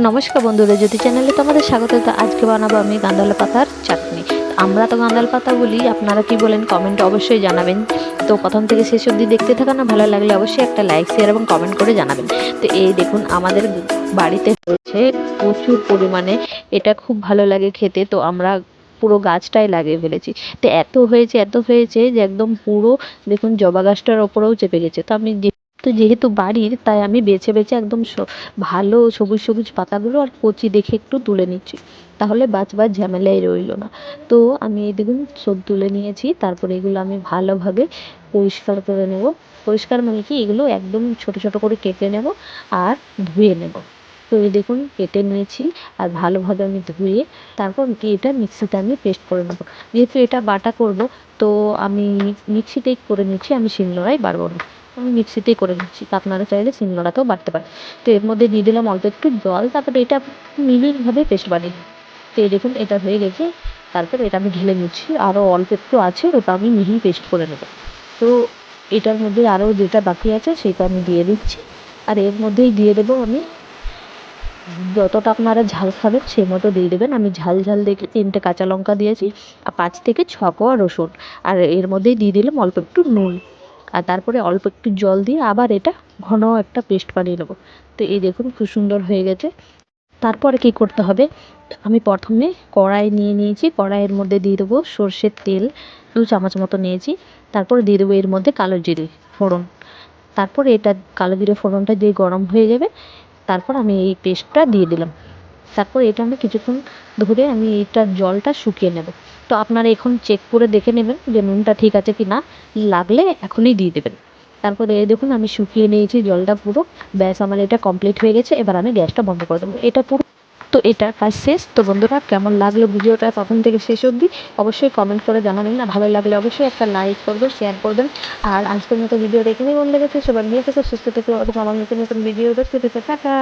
নমস্কার বন্ধুরা, জ্যোতি চ্যানেলে তোমাদের স্বাগত। তো আজকে বানাবো আমি গাঁদাল পাতার চাটনি। আমরা তো গাঁদাল পাতা বলি, আপনারা কি বলেন কমেন্টে অবশ্যই জানাবেন। তো প্রথম থেকে শেষ অবধি দেখতে থাকা না, ভালো লাগলে অবশ্যই একটা লাইক শেয়ার এবং কমেন্ট করে জানাবেন। তো এই দেখুন আমাদের বাড়িতে হয়েছে প্রচুর পরিমাণে, এটা খুব ভালো লাগে খেতে। তো আমরা পুরো গাছটাই লাগিয়ে ফেলেছি। তো এত হয়েছে যে একদম পুরো দেখুন জবা গাছটার ওপরেও চেপে গেছে। তো যেহেতু বাড়ির, তাই আমি বেছে বেছে একদম ভালো সবুজ সবুজ পাতাগুলো আর কচি দেখে একটু তুলে নিচ্ছি, তাহলে বাঁচবার ঝামেলাই রইলো না। তো আমি এই দেখুন সব তুলে নিয়েছি। তারপরে এগুলো আমি ভালোভাবে পরিষ্কার করে নেব। পরিষ্কার মানে কি, এগুলো একদম ছোট ছোট করে কেটে নেব আর ধুয়ে নেব। তো এই দেখুন কেটে নিয়েছি আর ভালোভাবে আমি ধুয়ে তারপর এটা মিক্সিতে আমি পেস্ট করে নেব। যেহেতু এটা বাটা করব, তো আমি মিক্সিতেই করে নিচ্ছি, আমি শিলনোড়ায় বাটবো না। আমি মিক্সিতেই করে নিচ্ছি, আপনারা চাইলে শিলনোড়াতেও বাটতে পারেন। তো এর মধ্যে দিয়ে দিলাম অল্প একটু জল, তারপরে এটা মিহিভাবে পেস্ট বানিয়ে নিই। তো এই দেখুন এটা হয়ে গেছে। তারপরে এটা আমি ঢেলে নিচ্ছি, আরও অল্প একটু আছে, ওটা আমি মিহি পেস্ট করে নেব। তো এটার মধ্যে আরও যেটা বাকি আছে সেটা আমি দিয়ে দিচ্ছি। আর এর মধ্যেই দিয়ে দেবো আমি, যতটা আপনারা ঝাল খাবেন সেই মতো দিয়ে দেবেন। আমি ঝাল ঝাল দেখে 3টে কাঁচা লঙ্কা দিয়েছি আর 5 থেকে 6 কোয়া রসুন। আর এর মধ্যেই দিয়ে দিলাম অল্প একটু নুন। আর তারপরে অল্প একটু জল দিয়ে আবার এটা ঘন একটা পেস্ট বানিয়ে নেবো। তো এই দেখুন খুব সুন্দর হয়ে গেছে। তারপরে কি করতে হবে, আমি প্রথমে কড়াই নিয়ে নিয়েছি, কড়াইয়ের মধ্যে দিয়ে দেবো সর্ষের তেল 2 চামচ মতো নিয়েছি। তারপরে দিয়ে দেবো এর মধ্যে কালো জিরে ফোড়ন। তারপরে এটা কালো জিরে ফোড়নটা দিয়ে গরম হয়ে যাবে, তারপর আমি এই পেস্টটা দিয়ে দিলাম। তারপর এটা আমি কিছুক্ষণ ধরে আমি এইটার জলটা শুকিয়ে নেব। তো আপনারা এখন চেক করে দেখে নেবেন যে নুনটা ঠিক আছে কি না, লাগলে এখনই দিয়ে দেবেন। তারপরে এই দেখুন আমি শুকিয়ে নিয়েছি জলটা পুরো। ব্যাস, আমার এটা কমপ্লিট হয়ে গেছে। এবার আমি গ্যাসটা বন্ধ করে দেবো। এটা পুরো, তো এটার কাজ শেষ। তো বন্ধুরা, কেমন লাগলো ভিডিওটা প্রথম থেকে শেষ অবধি অবশ্যই কমেন্ট করে জানাবেন। না ভালো লাগলে অবশ্যই একটা লাইক করবেন, শেয়ার করবেন। আর আজকের মতো ভিডিওটা এখানেই বন্ধ রেখেছি। সবাই নিয়ে থেকে সুস্থ থেকে এবং আমার নতুন নতুন ভিডিও দেখতে টাটা।